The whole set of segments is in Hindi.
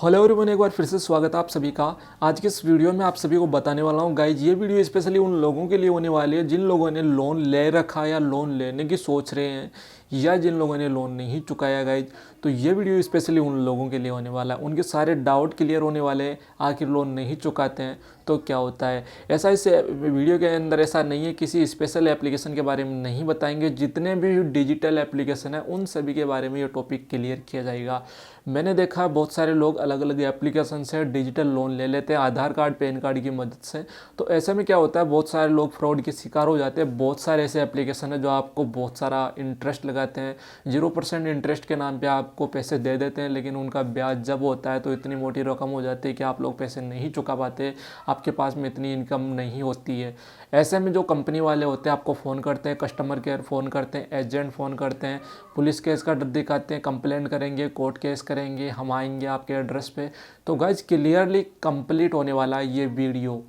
हेलो एवरीवन, एक बार फिर से स्वागत है आप सभी का। आज के इस वीडियो में आप सभी को बताने वाला हूँ गाइज, ये वीडियो स्पेशली उन लोगों के लिए होने वाली है जिन लोगों ने लोन ले रखा या लोन लेने की सोच रहे हैं या जिन लोगों ने लोन नहीं चुकाया गाइज। तो ये वीडियो स्पेशली उन लोगों के लिए होने वाला है, उनके सारे डाउट क्लियर होने वाले हैं। आखिर लोन नहीं चुकाते हैं तो क्या होता है। ऐसा इस वीडियो के अंदर ऐसा नहीं है, किसी स्पेशल एप्लीकेशन के बारे में नहीं बताएंगे। जितने भी डिजिटल एप्लीकेशन है उन सभी के बारे में ये टॉपिक क्लियर किया जाएगा। मैंने देखा बहुत सारे लोग अलग अलग एप्लीकेशन से डिजिटल लोन ले लेते हैं आधार कार्ड पैन कार्ड की मदद से। तो ऐसे में क्या होता है, बहुत सारे लोग फ्रॉड के शिकार हो जाते हैं। बहुत सारे ऐसे एप्लीकेशन है जो आपको बहुत सारा इंटरेस्ट लगाते हैं, 0% इंटरेस्ट के नाम पे आपको पैसे दे देते हैं, लेकिन उनका ब्याज जब होता है तो इतनी मोटी रकम हो जाती है कि आप लोग पैसे नहीं चुका पाते, आपके पास में इतनी इनकम नहीं होती है। ऐसे में जो कंपनी वाले होते हैं आपको फ़ोन करते हैं, कस्टमर केयर फ़ोन करते हैं, एजेंट फ़ोन करते हैं, पुलिस केस का डर दिखाते हैं, कंप्लेंट करेंगे, कोर्ट केस करेंगे, हम आएंगे आपके एड्रेस पे। तो गाइज क्लियरली कंप्लीट होने वाला है ये वीडियो,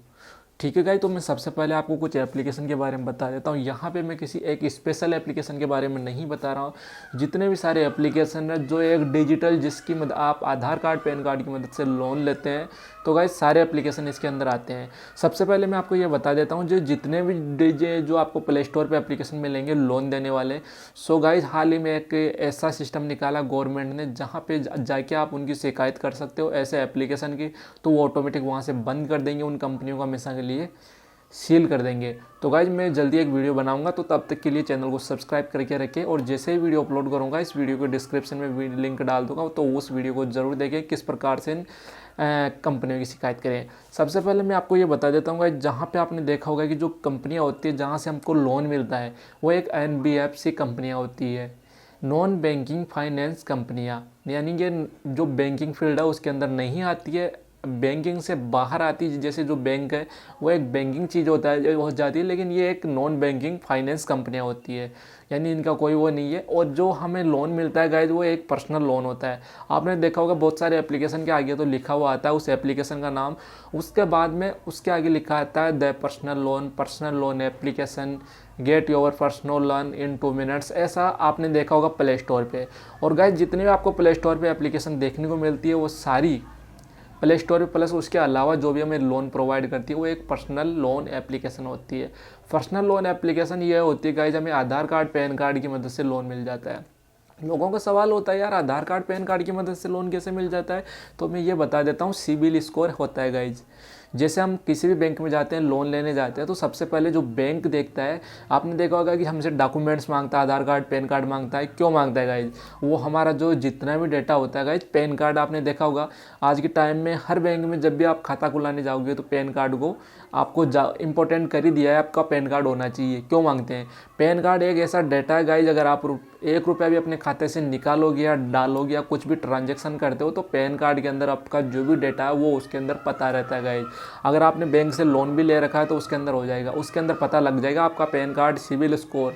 ठीक है गाइज। तो मैं सबसे पहले आपको कुछ एप्लीकेशन के बारे में बता देता हूँ। यहाँ पे मैं किसी एक स्पेशल एप्लीकेशन के बारे में नहीं बता रहा हूँ। जितने भी सारे एप्लीकेशन है जो एक डिजिटल जिसकी मदद आप आधार कार्ड पैन कार्ड की मदद से लोन लेते हैं, तो गाइज सारे एप्लीकेशन इसके अंदर आते हैं। सबसे पहले मैं आपको ये बता देता हूँ, जो जितने भी डीजे जो आपको प्ले स्टोर पर एप्लीकेशन मिलेंगे लोन देने वाले। सो गाइज हाल ही में एक ऐसा सिस्टम निकाला गवर्नमेंट ने जहाँ पे जाके आप उनकी शिकायत कर सकते हो ऐसे एप्लीकेशन की, तो वो ऑटोमेटिक वहाँ से बंद कर देंगे, उन कंपनियों का हमेशा के लिए सील कर देंगे। तो गाइज मैं जल्दी एक वीडियो बनाऊंगा, तो तब तक के लिए चैनल को सब्सक्राइब करके रखें। और जैसे ही वीडियो अपलोड करूंगा इस वीडियो के डिस्क्रिप्शन में लिंक डाल दूंगा, तो उस वीडियो को ज़रूर देखें किस प्रकार से कंपनियों की शिकायत करें। सबसे पहले मैं आपको ये बता देता हूँ गाइज, जहाँ पे आपने देखा होगा कि जो कंपनियाँ होती है जहाँ से हमको लोन मिलता है वो एक NBFC कंपनियाँ होती है, नॉन बैंकिंग फाइनेंस कंपनियाँ, यानी कि जो बैंकिंग फील्ड है उसके अंदर नहीं आती है, बैंकिंग से बाहर आती है। जैसे जो बैंक है वो एक बैंकिंग चीज़ होता है हो जाती है, लेकिन ये एक नॉन बैंकिंग फाइनेंस कंपनियां होती है, यानी इनका कोई वो नहीं है। और जो हमें लोन मिलता है गाइज वो एक पर्सनल लोन होता है। आपने देखा होगा बहुत सारे एप्लीकेशन के आगे तो लिखा हुआ आता है उस एप्लीकेशन का नाम, उसके बाद में उसके आगे लिखा आता है the personal loan application, get your personal loan in 2 minutes. ऐसा आपने देखा होगा प्ले स्टोर पे। और गाइज जितनी भी आपको प्ले स्टोर पे एप्लीकेशन देखने को मिलती है वो सारी प्ले स्टोर पे प्लस उसके अलावा जो भी हमें लोन प्रोवाइड करती है वो एक पर्सनल लोन एप्लीकेशन होती है। पर्सनल लोन एप्लीकेशन ये होती है गाइज, हमें आधार कार्ड पैन कार्ड की मदद से लोन मिल जाता है। लोगों का सवाल होता है यार आधार कार्ड पैन कार्ड की मदद से लोन कैसे मिल जाता है, तो मैं ये बता देता हूँ, सिबिल स्कोर होता है गाइज। जैसे हम किसी भी बैंक में जाते हैं लोन लेने जाते हैं तो सबसे पहले जो बैंक देखता है, आपने देखा होगा कि हमसे डॉक्यूमेंट्स मांगता है, आधार कार्ड पैन कार्ड मांगता है। क्यों मांगता है गाइज, वो हमारा जो जितना भी डेटा होता है गाइज, पैन कार्ड आपने देखा होगा आज के टाइम में हर बैंक में जब भी आप खाता खुलाने जाओगे तो पैन कार्ड को आपको इम्पोर्टेंट कर ही दिया है, आपका पैन कार्ड होना चाहिए। क्यों मांगते हैं, पैन कार्ड एक ऐसा डेटा है गाइज, अगर आप 1 रुपया भी अपने खाते से निकालोगे या डालोगे या कुछ भी ट्रांजेक्शन करते हो तो पैन कार्ड के अंदर आपका जो भी डेटा है वो उसके अंदर पता रहता है गाइज। अगर आपने बैंक से लोन भी ले रखा है तो उसके अंदर हो जाएगा, उसके अंदर पता लग जाएगा आपका pan card CIBIL score.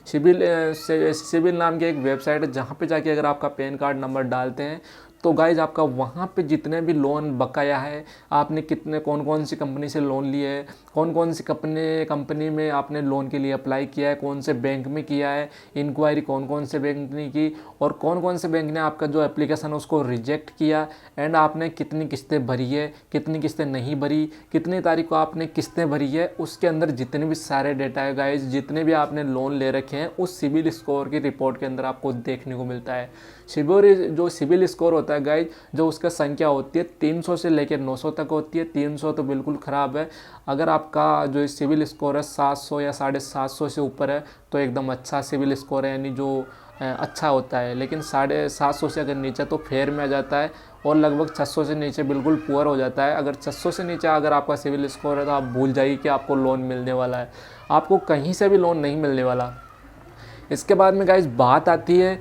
CIBIL नाम की एक वेबसाइट है जहाँ पे जाके अगर आपका पैन कार्ड नंबर डालते हैं तो गाइज आपका वहाँ पे जितने भी लोन बकाया है, आपने कितने कौन कौन सी कंपनी से लोन लिए है, कौन कौन सी कंपनी में आपने लोन के लिए अप्लाई किया है, कौन से बैंक में किया है, इंक्वायरी कौन कौन से बैंक ने की और कौन कौन से बैंक ने आपका जो एप्लीकेशन है उसको रिजेक्ट किया, एंड आपने कितनी किस्तें भरी है, कितनी किस्तें नहीं भरी, कितनी तारीख को आपने किस्तें भरी है, उसके अंदर जितने भी सारे डेटा है गाइज, जितने भी आपने लोन ले रखे हैं उस सिबिल स्कोर की रिपोर्ट के अंदर आपको देखने को मिलता है। जो सिबिल स्कोर होता है गाइज, जो उसका संख्या होती है 300 से लेकर 900 तक होती है। 300 तो बिल्कुल ख़राब है, अगर आपका जो सिबिल स्कोर है 700 या 750 से ऊपर है तो एकदम अच्छा सिबिल स्कोर है, यानी जो अच्छा होता है। लेकिन 750 से अगर नीचे तो फेयर में आ जाता है, और लगभग 600 से नीचे बिल्कुल पुअर हो जाता है। अगर 600 से नीचे अगर आपका सिबिल स्कोर है तो आप भूल जाइए कि आपको लोन मिलने वाला है, आपको कहीं से भी लोन नहीं मिलने वाला। इसके बाद में गाइज बात आती है,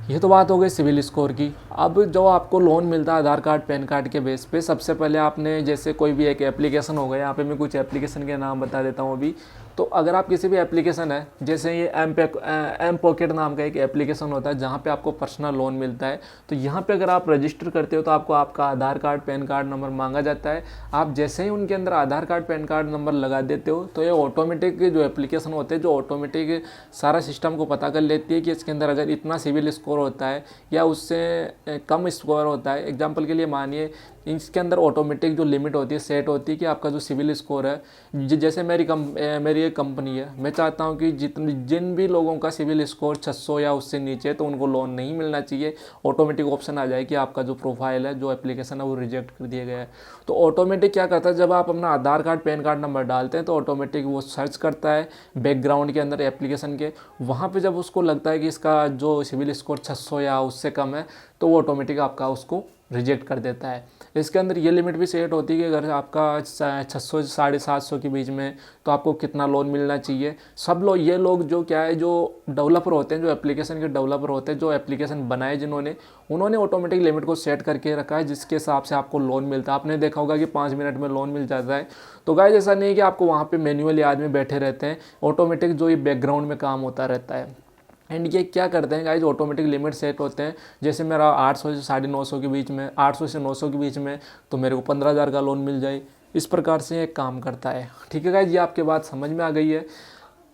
ये तो बात हो गई सिबिल स्कोर की। अब जो आपको लोन मिलता है आधार कार्ड पैन कार्ड के बेस पे, सबसे पहले आपने जैसे कोई भी एक एप्लीकेशन होगा, यहाँ पे मैं कुछ एप्लीकेशन के नाम बता देता हूँ अभी। तो अगर आप किसी भी एप्लीकेशन है, जैसे ये एम पॉकेट नाम का एक एप्लीकेशन होता है जहाँ पे आपको पर्सनल लोन मिलता है, तो यहाँ पे अगर आप रजिस्टर करते हो तो आपको आपका आधार कार्ड पैन कार्ड नंबर मांगा जाता है। आप जैसे ही उनके अंदर आधार कार्ड पैन कार्ड नंबर लगा देते हो तो ये ऑटोमेटिक जो एप्लीकेशन होते हैं जो ऑटोमेटिक सारा सिस्टम को पता कर लेती है कि इसके अंदर अगर इतना सिबिल स्कोर होता है या उससे कम स्कोर होता है, एग्जांपल के लिए मानिए इसके अंदर ऑटोमेटिक जो लिमिट होती है सेट होती है कि आपका जो सिविल स्कोर है, जैसे मेरी एक कंपनी है, मैं चाहता हूँ कि जिन भी लोगों का सिविल स्कोर 600 या उससे नीचे है तो उनको लोन नहीं मिलना चाहिए। ऑटोमेटिक ऑप्शन आ जाए कि आपका जो प्रोफाइल है, जो एप्लीकेशन है वो रिजेक्ट कर दिया गया है। तो ऑटोमेटिक क्या करता है, जब आप अपना आधार कार्ड पैन कार्ड नंबर डालते हैं तो ऑटोमेटिक वो सर्च करता है बैकग्राउंड के अंदर एप्लीकेशन के, वहाँ पे जब उसको लगता है कि इसका जो सिविल स्कोर 600 या उससे कम है तो वो ऑटोमेटिक आपका उसको रिजेक्ट कर देता है। इसके अंदर ये लिमिट भी सेट होती है कि अगर आपका 600 से 750 के बीच में तो आपको कितना लोन मिलना चाहिए। सब लोग ये लोग जो क्या है, जो डेवलपर होते हैं, जो एप्लीकेशन के डेवलपर होते हैं, जो एप्लीकेशन बनाए जिन्होंने, उन्होंने ऑटोमेटिक लिमिट को सेट करके रखा है जिसके हिसाब से आपको लोन मिलता है। आपने देखा होगा कि 5 मिनट में लोन मिल जाता है। तो गाइस ऐसा नहीं है कि आपको वहाँ पर मैन्युअली आदमी बैठे रहते हैं, ऑटोमेटिक जो ये बैकग्राउंड में काम होता रहता है। एंड ये क्या करते हैं गाइज, ऑटोमेटिक लिमिट सेट होते हैं। जैसे मेरा 800 से 950 के बीच में, 800 से 900 के बीच में, तो मेरे को 15,000 का लोन मिल जाए। इस प्रकार से ये काम करता है। ठीक है गाइज, ये आपके बात समझ में आ गई है।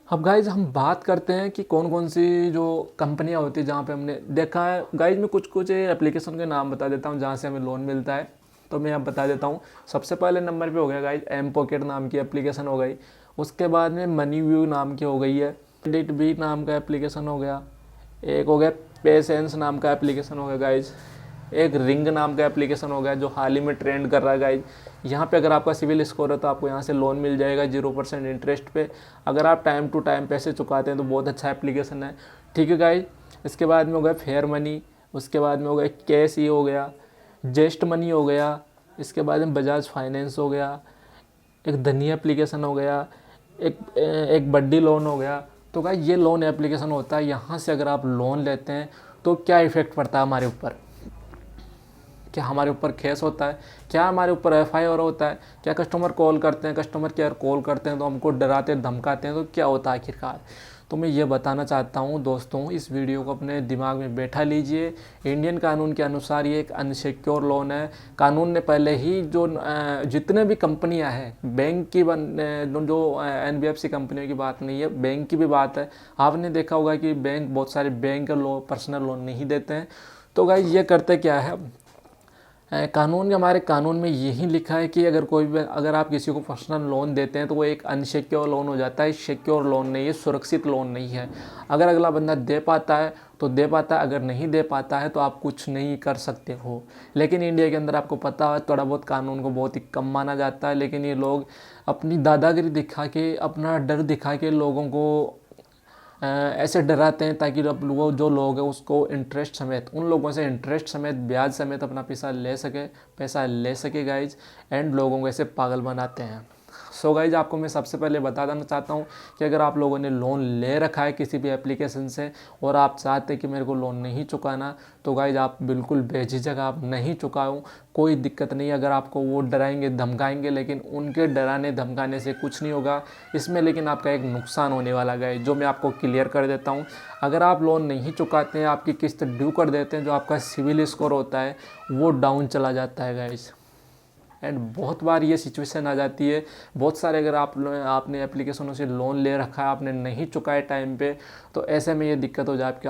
अब गाइज हम बात करते हैं कि कौन कौन सी जो कंपनियां होती है जहाँ पे हमने देखा है। गाइज मैं कुछ एप्लीकेशन के नाम बता देता हूँ जहाँ से हमें लोन मिलता है। तो मैं अब बता देता हूँ। सबसे पहले नंबर पे हो गया गाइज एम पॉकेट नाम की एप्लीकेशन हो गई। उसके बाद में मनी व्यू नाम की हो गई है। क्रेडिट बी नाम का एप्लीकेशन हो गया। एक हो गया पेसेंस नाम का एप्लीकेशन हो गया गाइज। एक रिंग नाम का एप्लीकेशन हो गया जो हाल ही में ट्रेंड कर रहा है गाइज। यहाँ पे अगर आपका सिविल स्कोर है तो आपको यहाँ से लोन मिल जाएगा 0% इंटरेस्ट पे। अगर आप टाइम टू टाइम पैसे चुकाते हैं तो बहुत अच्छा एप्लीकेशन है। ठीक है गाइज। इसके बाद में हो गया फेयर मनी। उसके बाद में हो गया कैश ई हो गया, जेस्ट मनी हो गया। इसके बाद में बजाज फाइनेंस हो गया। एक धनी एप्लीकेशन हो गया। एक बड्डी लोन हो गया। तो गाइस ये लोन एप्लीकेशन होता है। यहाँ से अगर आप लोन लेते हैं तो क्या इफ़ेक्ट पड़ता है हमारे ऊपर, क्या हमारे ऊपर केस होता है, क्या हमारे ऊपर FIR होता है, क्या कस्टमर कॉल करते हैं, कस्टमर केयर कॉल करते हैं तो हमको डराते धमकाते हैं, तो क्या होता है आखिरकार। तो मैं ये बताना चाहता हूँ दोस्तों, इस वीडियो को अपने दिमाग में बैठा लीजिए। इंडियन कानून के अनुसार ये एक अनसिक्योर लोन है। कानून ने पहले ही जो जितने भी कंपनियां हैं, बैंक की जो NBFC कंपनियों की बात नहीं है, बैंक की भी बात है। आपने देखा होगा कि बैंक, बहुत सारे बैंक पर्सनल लोन नहीं देते हैं। तो गाइस ये करते क्या है, हमारे कानून में यही लिखा है कि अगर आप किसी को पर्सनल लोन देते हैं तो वो एक अनसिक्योर लोन हो जाता है। सिक्योर लोन नहीं है, सुरक्षित लोन नहीं है। अगर अगला बंदा दे पाता है तो दे पाता है, अगर नहीं दे पाता है तो आप कुछ नहीं कर सकते हो। लेकिन इंडिया के अंदर आपको पता है थोड़ा बहुत कानून को बहुत ही कम माना जाता है। लेकिन ये लोग अपनी दादागिरी दिखा के, अपना डर दिखा के लोगों को ऐसे डराते हैं ताकि वो जो लोग हैं उसको इंटरेस्ट समेत, उन लोगों से इंटरेस्ट समेत, ब्याज समेत अपना पैसा ले सके गाइज। एंड लोगों को ऐसे पागल बनाते हैं। सो गाइज आपको मैं सबसे पहले बता देना चाहता हूँ कि अगर आप लोगों ने लोन ले रखा है किसी भी एप्लीकेशन से और आप चाहते हैं कि मेरे को लोन नहीं चुकाना, तो गाइज आप बिल्कुल बेझिझक आप नहीं चुकाओ, कोई दिक्कत नहीं। अगर आपको वो डराएंगे धमकाएंगे, लेकिन उनके डराने धमकाने से कुछ नहीं होगा इसमें, लेकिन आपका एक नुकसान होने वाला गाइज, जो मैं आपको क्लियर कर देता हूँ। अगर आप लोन नहीं चुकाते हैं, आपकी किस्त ड्यू कर देते हैं, जो आपका सिविल स्कोर होता है वो डाउन चला जाता है गाइज। एंड बहुत बार ये सिचुएशन आ जाती है, बहुत सारे अगर आपने एप्लीकेशनों से लोन ले रखा है, आपने नहीं चुकाए टाइम पे, तो ऐसे में ये दिक्कत हो जाती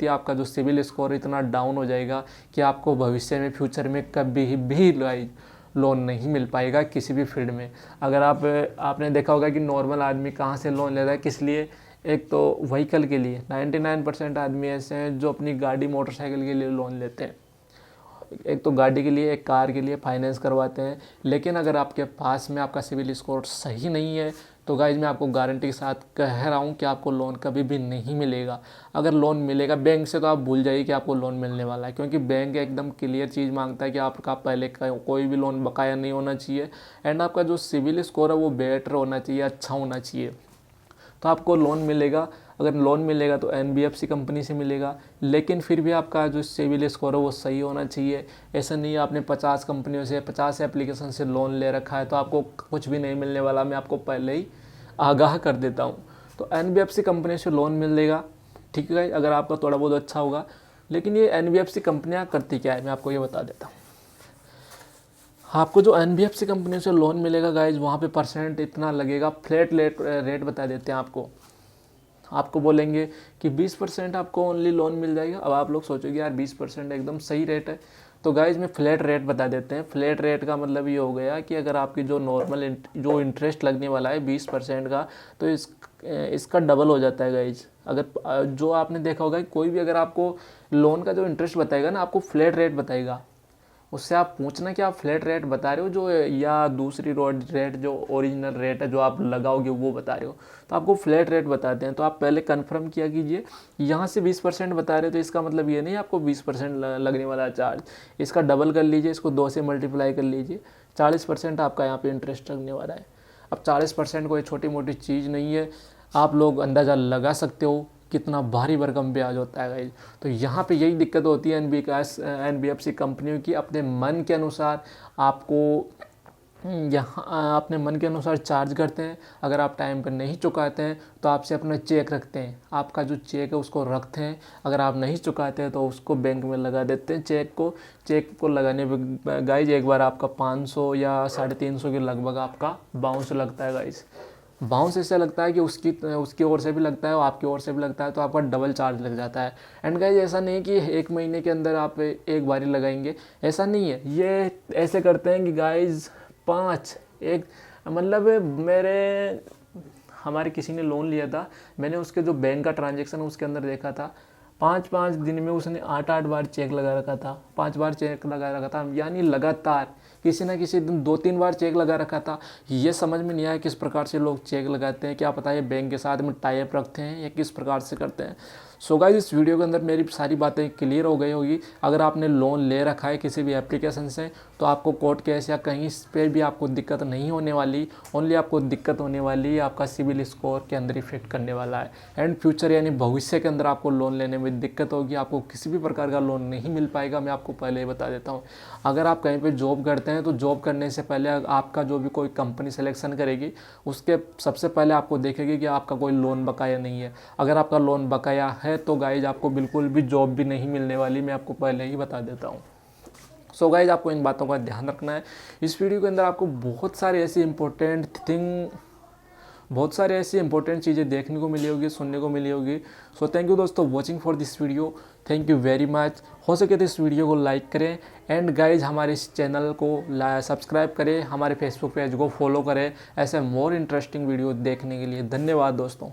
है। आपका जो सिविल स्कोर इतना डाउन हो जाएगा कि आपको भविष्य में, फ्यूचर में कभी भी लोन नहीं मिल पाएगा किसी भी फील्ड में। अगर आपने देखा होगा कि नॉर्मल आदमी कहाँ से लोन ले रहा है, किस लिए, एक तो व्हीकल के लिए 99% आदमी ऐसे हैं जो अपनी गाड़ी मोटरसाइकिल के लिए लोन लेते हैं। एक तो गाड़ी के लिए, एक कार के लिए फाइनेंस करवाते हैं। लेकिन अगर आपके पास में आपका सिविल स्कोर सही नहीं है तो गाइज मैं आपको गारंटी के साथ कह रहा हूँ कि आपको लोन कभी भी नहीं मिलेगा। अगर लोन मिलेगा बैंक से तो आप भूल जाइए कि आपको लोन मिलने वाला है, क्योंकि बैंक एकदम क्लियर चीज़ मांगता है कि आपका पहले कोई भी लोन बकाया नहीं होना चाहिए एंड आपका जो सिविल स्कोर है वो बेटर होना चाहिए, अच्छा होना चाहिए, तो आपको लोन मिलेगा। अगर लोन मिलेगा तो NBFC कंपनी से मिलेगा, लेकिन फिर भी आपका जो सिविल स्कोर है वो सही होना चाहिए। ऐसा नहीं है आपने 50 कंपनियों से, 50 एप्लीकेशन से लोन ले रखा है तो आपको कुछ भी नहीं मिलने वाला। मैं आपको पहले ही आगाह कर देता हूँ। तो NBFC कंपनी से लोन मिलेगा, ठीक है, अगर आपका थोड़ा बहुत अच्छा होगा। लेकिन ये NBFC कंपनियाँ करती क्या है, मैं आपको ये बता देता हूँ। आपको जो NBFC कंपनी से लोन मिलेगा गाइज, वहाँ पे परसेंट इतना लगेगा, फ्लैट रेट बता देते हैं आपको। आपको बोलेंगे कि 20% आपको ओनली लोन मिल जाएगा। अब आप लोग सोचोगे यार 20% एकदम सही रेट है। तो गाइज में फ्लैट रेट बता देते हैं। फ्लैट रेट का मतलब ये हो गया कि अगर आपकी जो नॉर्मल जो इंटरेस्ट लगने वाला है 20% का, तो इसका डबल हो जाता है गाइज। अगर जो आपने देखा होगा कि कोई भी अगर आपको लोन का जो इंटरेस्ट बताएगा ना, आपको फ्लैट रेट बताएगा, उससे आप पूछना कि आप फ्लैट रेट बता रहे हो जो, या दूसरी रोड रेट जो ओरिजिनल रेट है जो आप लगाओगे वो बता रहे हो। तो आपको फ्लैट रेट बताते हैं। तो आप पहले कंफर्म किया कीजिए। यहाँ से 20% बता रहे हो तो इसका मतलब ये नहीं आपको 20% लगने वाला चार्ज, इसका डबल कर लीजिए, इसको 2 से मल्टीप्लाई कर लीजिए, 40% आपका यहाँ पे इंटरेस्ट लगने वाला है। अब 40% कोई छोटी मोटी चीज़ नहीं है, आप लोग अंदाज़ा लगा सकते हो कितना भारी भरकम ब्याज होता है गाइज। तो यहाँ पे यही दिक्कत होती है NBFC कंपनियों की, अपने मन के अनुसार आपको यहाँ अपने मन के अनुसार चार्ज करते हैं। अगर आप टाइम पर नहीं चुकाते हैं तो आपसे अपना चेक रखते हैं, आपका जो चेक है उसको रखते हैं। अगर आप नहीं चुकाते हैं तो उसको बैंक में लगा देते हैं चेक को लगाने पर गाइज एक बार आपका 500 या 350 के लगभग आपका बाउंस लगता है गाइज। बाउंस ऐसे लगता है कि उसकी ओर से भी लगता है और आपकी ओर से भी लगता है, तो आपका डबल चार्ज लग जाता है। एंड गाइज ऐसा नहीं कि 1 महीने के अंदर आप एक बारी लगाएंगे, ऐसा नहीं है। ये ऐसे करते हैं कि गाइज 5 एक मतलब हमारे किसी ने लोन लिया था, मैंने उसके जो बैंक का ट्रांजेक्शन उसके अंदर देखा था, 5 दिन में उसने 8 बार चेक लगा रखा था, 5 बार चेक लगा रखा था, यानी लगातार किसी ना किसी दिन 2-3 बार चेक लगा रखा था। ये समझ में नहीं आया किस प्रकार से लोग चेक लगाते हैं, क्या पता है बैंक के साथ में टाई अप रखते हैं या किस प्रकार से करते हैं। सो गाइस इस वीडियो के अंदर मेरी सारी बातें क्लियर हो गई होगी। अगर आपने लोन ले रखा है किसी भी एप्लीकेशन से तो आपको कोर्ट केस या कहीं पे भी आपको दिक्कत नहीं होने वाली, ओनली आपको दिक्कत होने वाली आपका सिविल स्कोर के अंदर इफेक्ट करने वाला है। एंड फ्यूचर यानी भविष्य के अंदर आपको लोन लेने में दिक्कत होगी, आपको किसी भी प्रकार का लोन नहीं मिल पाएगा। मैं आपको पहले ही बता देता हूँ। अगर आप कहीं पर जॉब करते हैं तो जॉब करने से पहले आपका जो भी कोई कंपनी सिलेक्शन करेगी उसके सबसे पहले आपको देखेगी कि आपका कोई लोन बकाया नहीं है। अगर आपका लोन बकाया है तो गाइज आपको बिल्कुल भी जॉब भी नहीं मिलने वाली, मैं आपको पहले ही बता देता हूँ। सो गाइज आपको इन बातों का ध्यान रखना है। इस वीडियो के अंदर आपको बहुत सारे ऐसी इंपॉर्टेंट चीज़ें देखने को मिली होगी, सुनने को मिली होगी। सो थैंक यू दोस्तों watching for this video, thank you very much. हो सके तो इस वीडियो को लाइक करें एंड गाइज हमारे इस चैनल को सब्सक्राइब करें, हमारे फेसबुक पेज को फॉलो करें ऐसे मोर इंटरेस्टिंग वीडियो देखने के लिए। धन्यवाद दोस्तों।